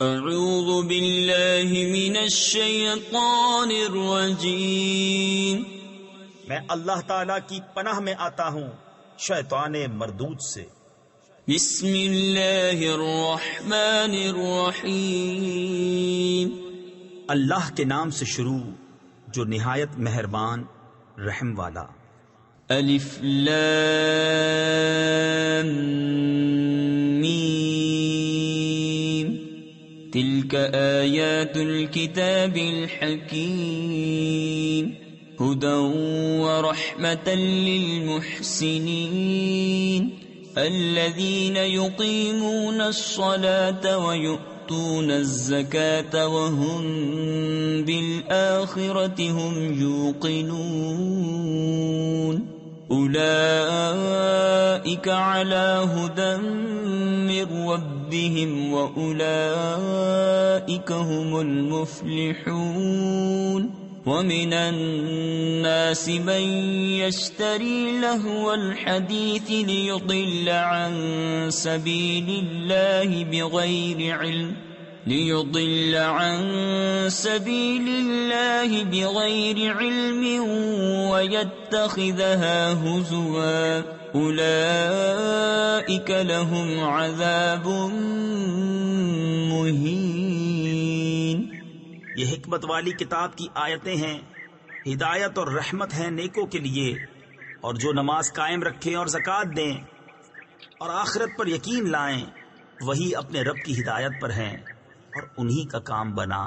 اعوذ باللہ من الشیطان الرجیم، میں اللہ تعالی کی پناہ میں آتا ہوں شیطان مردود سے۔ بسم اللہ الرحمن الرحیم، اللہ کے نام سے شروع جو نہایت مہربان رحم والا۔ الف لام میم، تلک آیات الكتاب الحکیم، ہدی ورحمة للمحسنین الذین یقیمون الصلاة ویؤتون الزکاة وهم بالآخرة هم یوقنون اولئک علی ہدی من ربهم واولئک هم المفلحون ومن الناس من يشتري لهو الحديث ليضل عن سبيل الله بغير علم ويتخذها هزوا أولئك لهم عذاب مهين۔ یہ حکمت والی کتاب کی آیتیں ہیں، ہدایت اور رحمت ہیں نیکوں کے لیے، اور جو نماز قائم رکھیں اور زکوٰۃ دیں اور آخرت پر یقین لائیں وہی اپنے رب کی ہدایت پر ہیں اور انہی کا کام بنا۔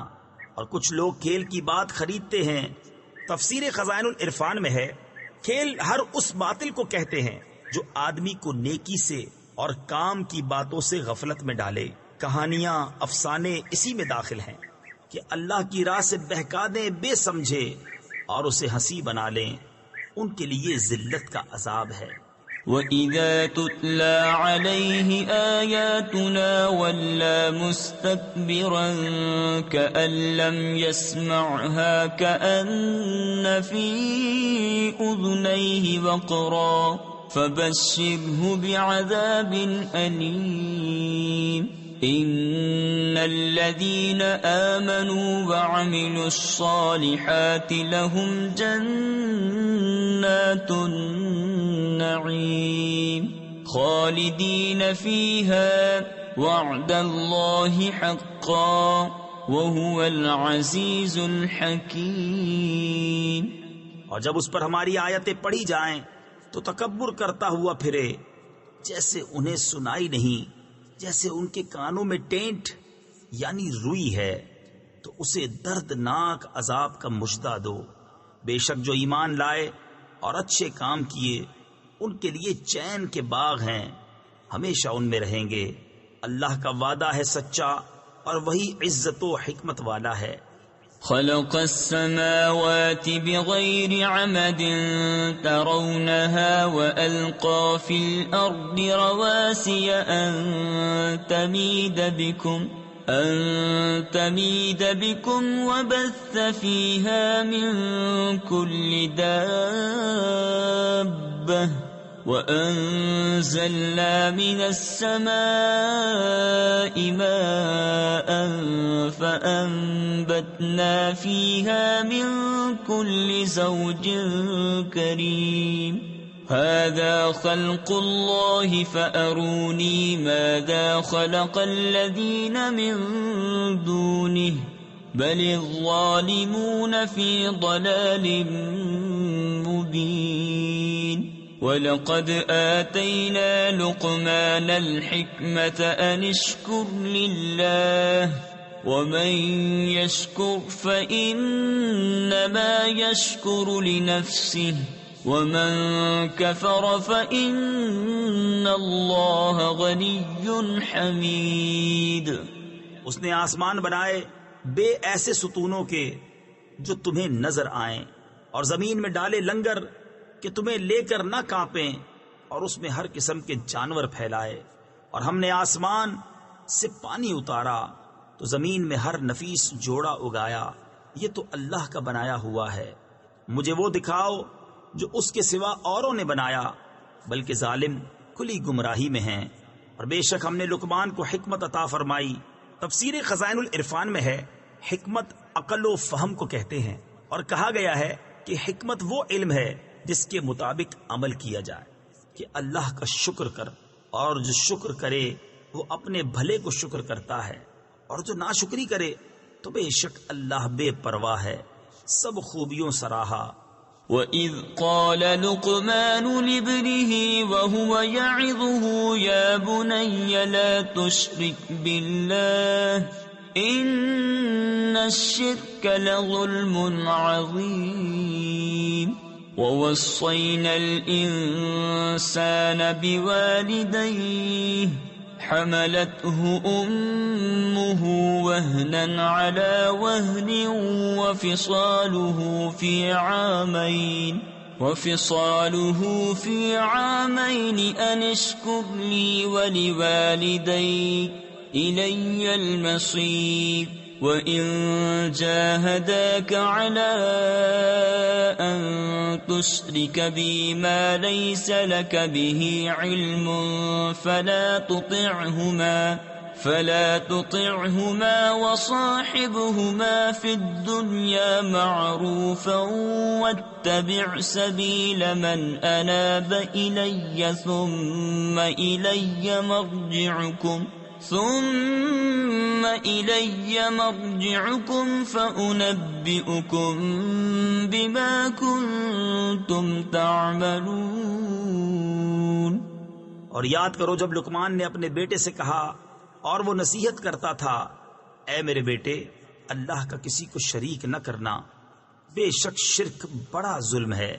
اور کچھ لوگ کھیل کی بات خریدتے ہیں۔ تفسیر خزائن العرفان میں ہے، کھیل ہر اس باطل کو کہتے ہیں جو آدمی کو نیکی سے اور کام کی باتوں سے غفلت میں ڈالے۔ کہانیاں، افسانے اسی میں داخل ہیں کہ اللہ کی راہ سے بہکا دیں بے سمجھے اور اسے ہنسی بنا لیں، ان کے لیے ذلت کا عذاب ہے۔ وَإِذَا تُتْلَى عَلَيْهِ آيَاتُنَا وَلَّى مُسْتَكْبِرًا كَأَن لَّمْ يَسْمَعْهَا كَأَنَّ فِي أُذُنَيْهِ وَقْرًا فَبَشِّرْهُ بِعَذَابٍ أَلِيمٍ۔ ان الذين آمنوا وعملوا الصالحات لهم جنات النعيم خالدين فيها وعد الله حقا وهو العزيز الحكيم۔ اور جب اس پر ہماری آیتیں پڑھی جائیں تو تکبر کرتا ہوا پھرے، جیسے انہیں سنائی نہیں، جیسے ان کے کانوں میں ٹینٹ یعنی روئی ہے، تو اسے دردناک عذاب کا مژدہ دو۔ بے شک جو ایمان لائے اور اچھے کام کیے ان کے لیے چین کے باغ ہیں، ہمیشہ ان میں رہیں گے۔ اللہ کا وعدہ ہے سچا اور وہی عزت و حکمت والا ہے۔ خلق السماوات بغير عمد ترونها وألقى في الأرض رواسي أن تميد بكم وبث فيها من كل دابة وأنزلنا من السماء ماء فأنبتنا فيها من كل زوج كريم هذا خلق الله فأروني ماذا خلق الذين من دونه بل الظالمون في ضلال مبين۔ وَلَقَدْ آتَيْنَا لُقْمَانَ الْحِكْمَةَ أَنِ اشْكُرْ لِلَّهِ وَمَنْ يَشْكُرْ فَإِنَّمَا يَشْكُرُ لِنَفْسِهِ وَمَنْ كَفَرَ فَإِنَّ اللَّهَ غَنِيٌّ حَمِيدٌ۔ اس نے آسمان بنائے بے ایسے ستونوں کے جو تمہیں نظر آئیں، اور زمین میں ڈالے لنگر کہ تمہیں لے کر نہ کانپیں، اور اس میں ہر قسم کے جانور پھیلائے، اور ہم نے آسمان سے پانی اتارا تو زمین میں ہر نفیس جوڑا اگایا، یہ تو اللہ کا بنایا ہوا ہے، مجھے وہ دکھاؤ جو اس کے سوا اوروں نے بنایا، بلکہ ظالم کھلی گمراہی میں ہیں۔ اور بے شک ہم نے لقمان کو حکمت عطا فرمائی، تفسیر خزائن العرفان میں ہے حکمت عقل و فہم کو کہتے ہیں، اور کہا گیا ہے کہ حکمت وہ علم ہے جس کے مطابق عمل کیا جائے کہ اللہ کا شکر کر، اور جو شکر کرے وہ اپنے بھلے کو شکر کرتا ہے، اور جو ناشکری کرے تو بے شک اللہ بے پرواہ ہے، سب خوبیوں سراہا۔ وَإِذْ قَالَ لُقْمَانُ لِابْنِهِ وَهُوَ يَعِظُهُ يَا بُنَيَّ لَا تُشْرِكْ بِاللَّهِ إِنَّ الشِّرْكَ لَظُلْمٌ عَظِيمٌ وَوَصَّيْنَا الْإِنسَانَ بِوَالِدَيْهِ حملته أمه وهنا على وهن وفصاله في عامين أن اشكر لي ولوالديك إلي المصير وإن جاهداك على أن تشرك بي ما ليس لك به علم فلا تطعهما وصاحبهما في الدنيا معروفا واتبع سبيل من أناب إلي ثم إلي مرجعكم فأنبئكم بما كنتم تعملون۔ اور یاد کرو جب لقمان نے اپنے بیٹے سے کہا اور وہ نصیحت کرتا تھا، اے میرے بیٹے اللہ کا کسی کو شریک نہ کرنا، بے شک شرک بڑا ظلم ہے۔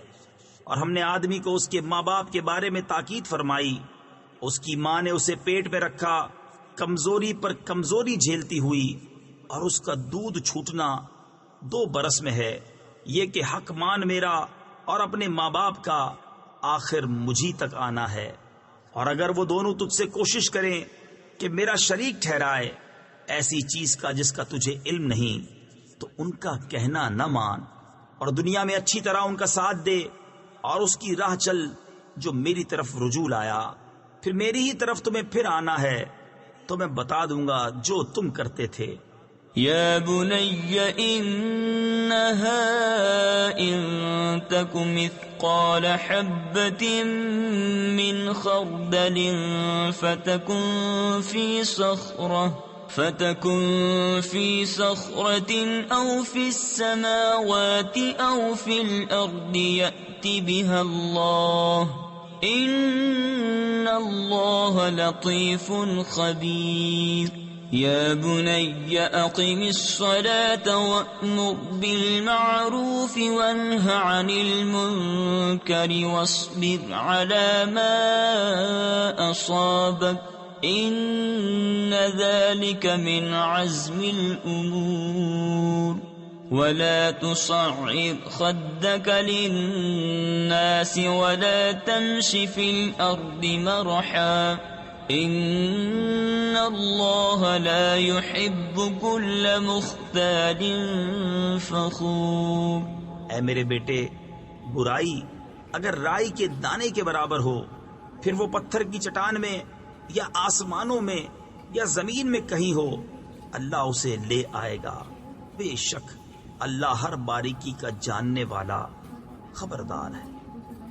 اور ہم نے آدمی کو اس کے ماں باپ کے بارے میں تاکید فرمائی، اس کی ماں نے اسے پیٹ میں رکھا، کمزوری پر کمزوری جھیلتی ہوئی، اور اس کا دودھ چھوٹنا 2 برس میں ہے، یہ کہ حق مان میرا اور اپنے ماں باپ کا، آخر مجھی تک آنا ہے۔ اور اگر وہ دونوں تجھ سے کوشش کریں کہ میرا شریک ٹھہرائے ایسی چیز کا جس کا تجھے علم نہیں، تو ان کا کہنا نہ مان، اور دنیا میں اچھی طرح ان کا ساتھ دے، اور اس کی راہ چل جو میری طرف رجوع لایا، پھر میری ہی طرف تمہیں پھر آنا ہے تو میں بتا دوں گا جو تم کرتے تھے۔ یا بنی انہا ان تک مثقال حبۃ من خردل فتكن في صخرة أو في السماوات أو في الأرض يأت بها الله إن الله لطيف خبير يا بني أقم الصلاة وأمر بالمعروف وانه عن المنكر واصبر على ما أصابك إن ذلك من عزم الأمور ولا تصعر خدك للناس ولا تمش في الأرض مرحا إن الله لا يحب كل مختال فخور۔ اے میرے بیٹے، برائی اگر رائی کے دانے کے برابر ہو، پھر وہ پتھر کی چٹان میں یا آسمانوں میں یا زمین میں کہیں ہو، اللہ اسے لے آئے گا۔ بے شک اللہ ہر باریکی کا جاننے والا خبردار ہے۔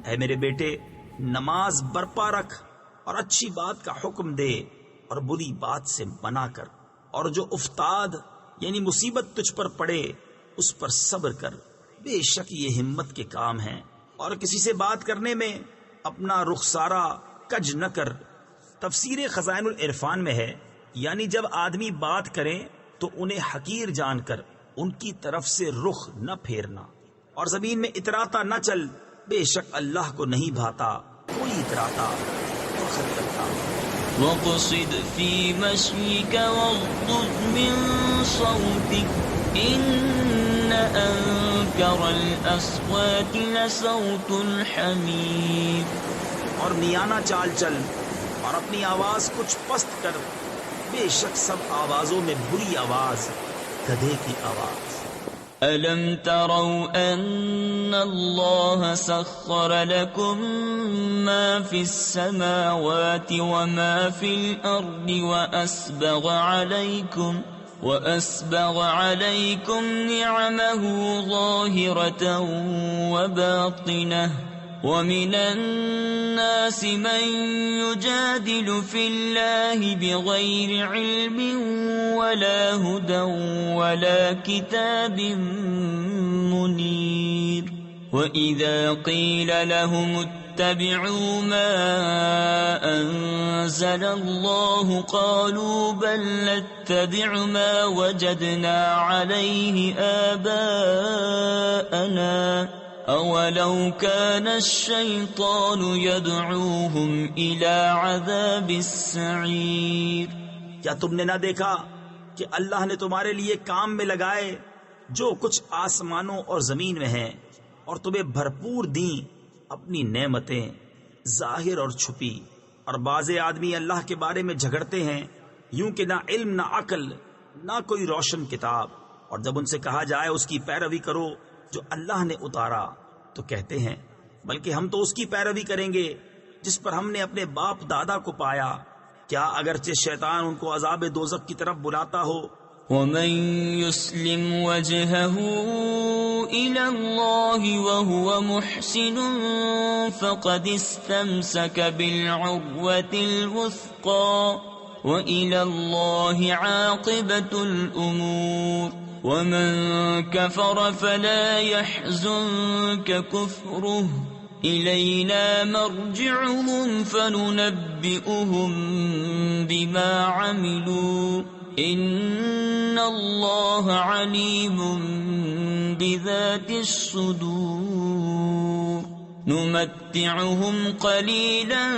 اے میرے بیٹے، نماز برپا رکھ اور اچھی بات کا حکم دے اور بری بات سے منع کر، اور جو افتاد یعنی مصیبت تجھ پر پڑے اس پر صبر کر، بے شک یہ ہمت کے کام ہیں۔ اور کسی سے بات کرنے میں اپنا رخسارہ کج نہ کر۔ تفسیر خزائن العرفان میں ہے یعنی جب آدمی بات کریں تو انہیں حقیر جان کر ان کی طرف سے رخ نہ پھیرنا، اور زمین میں اتراتا نہ چل، بے شک اللہ کو نہیں بھاتا کوئی اتراتا اور خط کرتا۔ وَقْصِدْ فِي مَشْيِكَ وَاغْضُضْ مِنْ صَوْتِكَ إِنَّ أَنكَرَ الْأَصْوَاتِ لَصَوْتُ الْحَمِيرِ۔ اور میانہ چال چل اور اپنی آواز کچھ پست کر، بے شک سب آوازوں میں بری آواز گدھے کی آواز۔ ألم تروا أن الله سخر لكم ما في السماوات وما في الأرض وأسبغ عليكم نعمه ظاهرة وباطنة ومن الناس من يجادل في الله بغير علم ولا هدى ولا كتاب منير وإذا قيل لهم اتبعوا ما أنزل الله قالوا بل نتبع ما وجدنا عليه آباءنا أولو كان الشيطان يدعوهم إلى عذاب السعير. کیا تم نے نہ دیکھا کہ اللہ نے تمہارے لیے کام میں لگائے جو کچھ آسمانوں اور زمین میں ہیں اور تمہیں بھرپور دیں اپنی نعمتیں ظاہر اور چھپی، اور بعض آدمی اللہ کے بارے میں جھگڑتے ہیں یوں کہ نہ علم نہ عقل نہ کوئی روشن کتاب، اور جب ان سے کہا جائے اس کی پیروی کرو جو اللہ نے اتارا تو کہتے ہیں بلکہ ہم تو اس کی پیروی کریں گے جس پر ہم نے اپنے باپ دادا کو پایا، کیا اگرچہ شیطان ان کو عذاب دوزخ کی طرف بلاتا ہو. ومن يسلم وجهه إلى الله وهو محسن فقد استمسك بالعروة الوثقى وإلى الله عاقبة الأمور. ومن كفر فلا يحزنك كفره إلينا مرجعهم فننبئهم بما عملوا إن الله عليم بذات الصدور. نمتعهم قليلا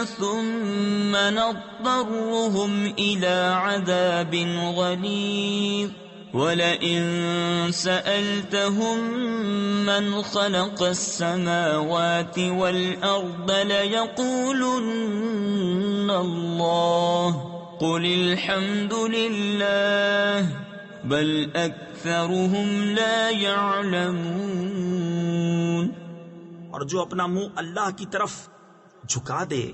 ثم نضطرهم إلى عذاب غليظ. وَلَئِن سَأَلْتَهُم مَّنْ خَلَقَ السَّمَاوَاتِ وَالْأَرْضَ لَيَقُولُنَّ اللَّهُ قُلِ الْحَمْدُ لِلَّهِ بَلْ أَكْثَرُهُمْ لَا يَعْلَمُونَ. اور جو اپنا منہ اللہ کی طرف جھکا دے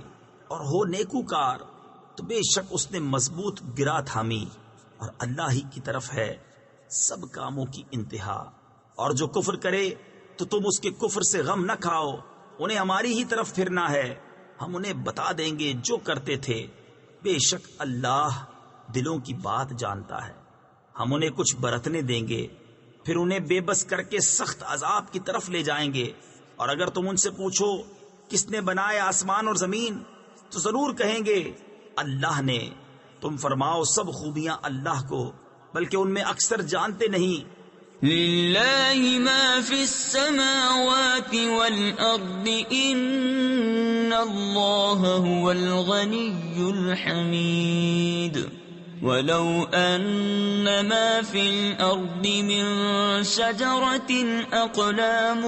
اور ہو نیکوکار تو بے شک اس نے مضبوط گرا تھامی، اور اللہ ہی کی طرف ہے سب کاموں کی انتہا. اور جو کفر کرے تو تم اس کے کفر سے غم نہ کھاؤ، انہیں ہماری ہی طرف پھرنا ہے، ہم انہیں بتا دیں گے جو کرتے تھے. بے شک اللہ دلوں کی بات جانتا ہے. ہم انہیں کچھ برتنے دیں گے پھر انہیں بے بس کر کے سخت عذاب کی طرف لے جائیں گے. اور اگر تم ان سے پوچھو کس نے بنائے آسمان اور زمین تو ضرور کہیں گے اللہ نے. تم فرماؤ سب خوبیاں اللہ کو، بلکہ ان میں اکثر جانتے نہیں. للہ ما فی السماوات والارض ان اللہ هو الغنی الحمید. ولو ان ما فی الارض من شجرة اقلام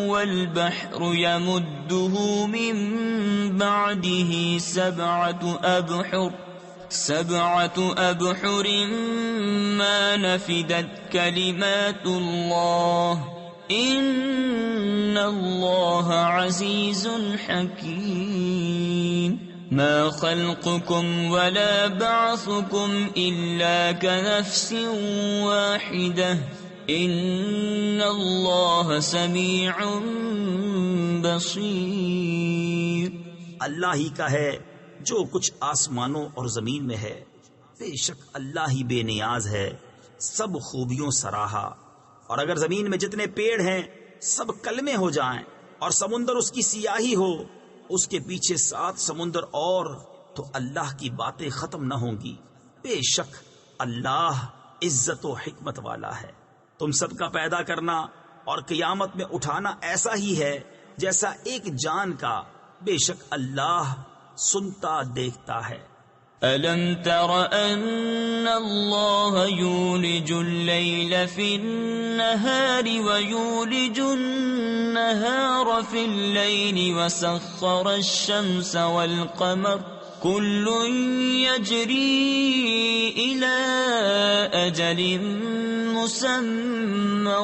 والبحر يمده من بعده سبعة أبحر ما نفدت كلمات الله إن الله عزيز حكيم. ما خلقكم ولا بعثكم إلا كنفس واحدة إن الله سميع بصير. اللہ ہی کا ہے جو کچھ آسمانوں اور زمین میں ہے، بے شک اللہ ہی بے نیاز ہے، سب خوبیوں سراہا. اور اگر زمین میں جتنے پیڑ ہیں سب کلمے ہو جائیں اور سمندر اس کی سیاہی ہو، اس کے پیچھے 7 سمندر اور، تو اللہ کی باتیں ختم نہ ہوں گی. بے شک اللہ عزت و حکمت والا ہے. تم سب کا پیدا کرنا اور قیامت میں اٹھانا ایسا ہی ہے جیسا ایک جان کا. بے شک اللہ سنتا دیکھتا ہے. أَلَمْ تَرَ أَنَّ اللَّهَ يُولِجُ اللَّيْلَ فِي النَّهَارِ وَيُولِجُ النَّهَارَ فِي اللَّيْلِ وَسَخَّرَ الشَّمْسَ وَالْقَمَرَ كُلٌّ يَجْرِي إِلَى أَجَلٍ مسمى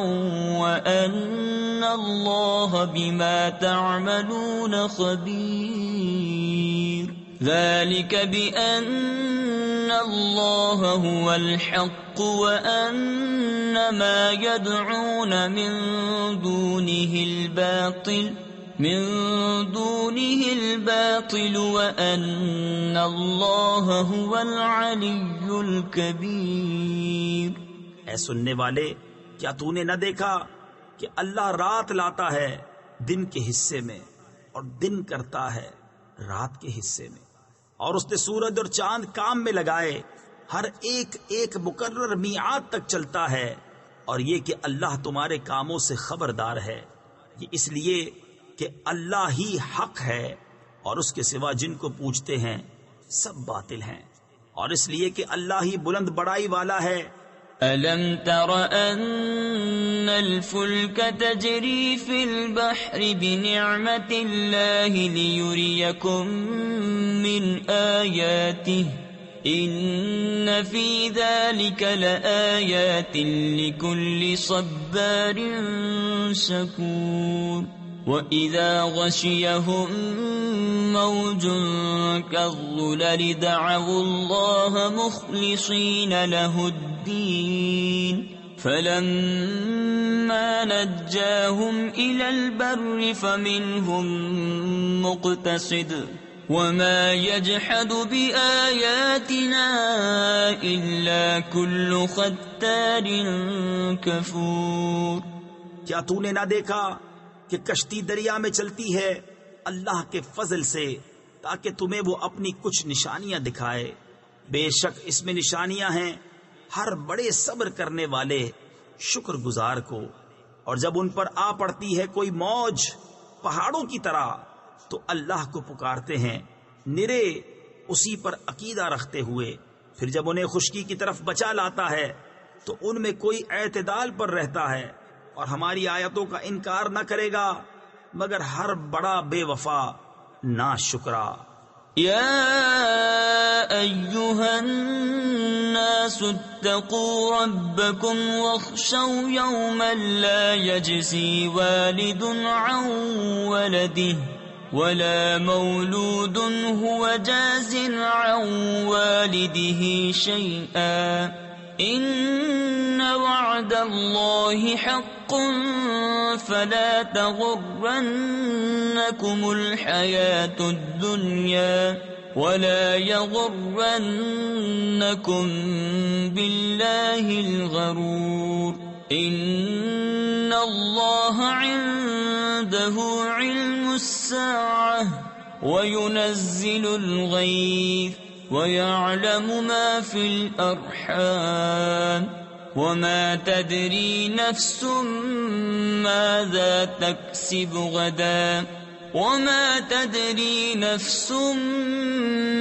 وأن الله بما تعملون خبير ذلك بأن الله هو الحق وأن ما يدعون من دونه الباطل وأن الله هو العلي الكبير۔ اے سننے والے، کیا تو نے نہ دیکھا کہ اللہ رات لاتا ہے دن کے حصے میں اور دن کرتا ہے رات کے حصے میں، اور اس نے سورج اور چاند کام میں لگائے، ہر ایک ایک مقرر میعاد تک چلتا ہے، اور یہ کہ اللہ تمہارے کاموں سے خبردار ہے۔ یہ اس لیے کہ اللہ ہی حق ہے اور اس کے سوا جن کو پوجتے ہیں سب باطل ہیں، اور اس لیے کہ اللہ ہی بلند بڑائی والا ہے۔ أَلَمْ تَرَ أَنَّ الْفُلْكَ تَجْرِي فِي الْبَحْرِ بِنِعْمَةِ اللَّهِ لِيُرِيَكُم مِّنْ آيَاتِهِ إِنَّ فِي ذَلِكَ لَآيَاتٍ لِكُلِّ صَبَّارٍ شَكُورٍ وَإِذَا غَشِيَهُم مَّوْجٌ كَالظُّلَلِ دَعَوُا اللَّهَ مُخْلِصِينَ لَهُ الدِّينَ فَلَمَّا نَجَّاهُمْ إِلَى الْبَرِّ فَمِنْهُم مُّقْتَصِدٌ وَمَا يَجْحَدُ بِآيَاتِنَا إِلَّا كُلُّ خَتَّارٍ كَفُورٍ۔ کیا تو نے نہ دیکھا کہ کشتی دریا میں چلتی ہے اللہ کے فضل سے تاکہ تمہیں وہ اپنی کچھ نشانیاں دکھائے؟ بے شک اس میں نشانیاں ہیں ہر بڑے صبر کرنے والے شکر گزار کو، اور جب ان پر آ پڑتی ہے کوئی موج پہاڑوں کی طرح تو اللہ کو پکارتے ہیں نرے اسی پر عقیدہ رکھتے ہوئے، پھر جب انہیں خشکی کی طرف بچا لاتا ہے تو ان میں کوئی اعتدال پر رہتا ہے اور ہماری آیتوں کا انکار نہ کرے گا مگر ہر بڑا بے وفا ناشکرا۔ یا ایھا الناس اتقوا ربکم واخشوا یوما لا یجزی والد عن ولده ولا مولود هو جاز عن والده شيئا ان وعد الله حق فلا تغرنكم الحياة الدنيا ولا يغرنكم بالله الغرور ان الله عنده علم الساعة وينزل الغيث ويعلم ما في الأرحام وما تدري نفس ماذا تكسب غدا وما تدري نفس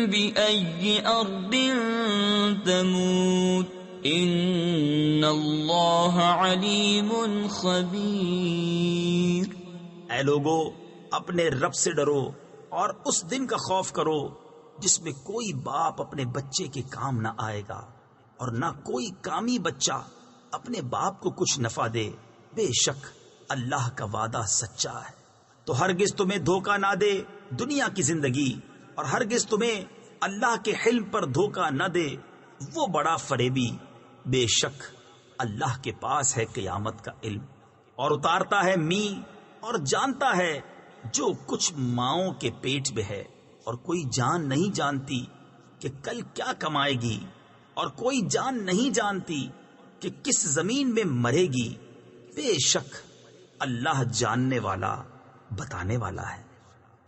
بأي أرض تموت إن الله عليم خبير۔ اے لوگو، اپنے رب سے ڈرو اور اس دن کا خوف کرو جس میں کوئی باپ اپنے بچے کے کام نہ آئے گا اور نہ کوئی کامی بچہ اپنے باپ کو کچھ نفع دے۔ بے شک اللہ کا وعدہ سچا ہے، تو ہرگز تمہیں دھوکہ نہ دے دنیا کی زندگی، اور ہرگز تمہیں اللہ کے حلم پر دھوکہ نہ دے وہ بڑا فریبی۔ بے شک اللہ کے پاس ہے قیامت کا علم، اور اتارتا ہے می اور جانتا ہے جو کچھ ماؤں کے پیٹ میں ہے، اور کوئی جان نہیں جانتی کہ کل کیا کمائے گی، اور کوئی جان نہیں جانتی کہ کس زمین میں مرے گی۔ بے شک اللہ جاننے والا بتانے والا ہے۔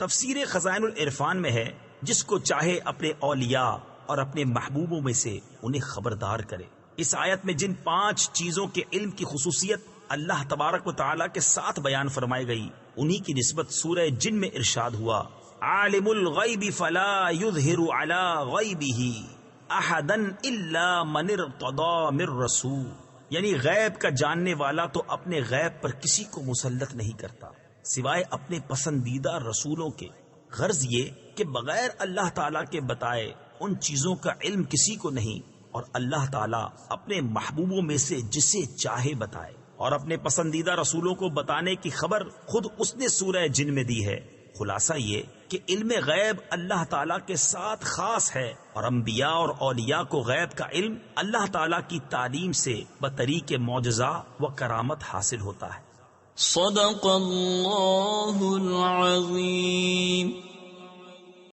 تفسیر خزائن العرفان میں ہے جس کو چاہے اپنے اولیاء اور اپنے محبوبوں میں سے انہیں خبردار کرے۔ اس آیت میں جن 5 چیزوں کے علم کی خصوصیت اللہ تبارک و تعالیٰ کے ساتھ بیان فرمائی گئی انہی کی نسبت سورہ جن میں ارشاد ہوا عالم الغیب فلا یظہر علی غیبہ احدا الا من ارتضی من رسول، یعنی غیب کا جاننے والا تو اپنے غیب پر کسی کو مسلط نہیں کرتا سوائے اپنے پسندیدہ رسولوں کے۔ غرض یہ کہ بغیر اللہ تعالیٰ کے بتائے ان چیزوں کا علم کسی کو نہیں، اور اللہ تعالیٰ اپنے محبوبوں میں سے جسے چاہے بتائے، اور اپنے پسندیدہ رسولوں کو بتانے کی خبر خود اس نے سورہ جن میں دی ہے۔ خلاصہ یہ کہ علم غیب اللہ تعالیٰ کے ساتھ خاص ہے، اور انبیاء اور اولیاء کو غیب کا علم اللہ تعالیٰ کی تعلیم سے بطریق معجزہ و کرامت حاصل ہوتا ہے۔ صدق اللہ العظیم۔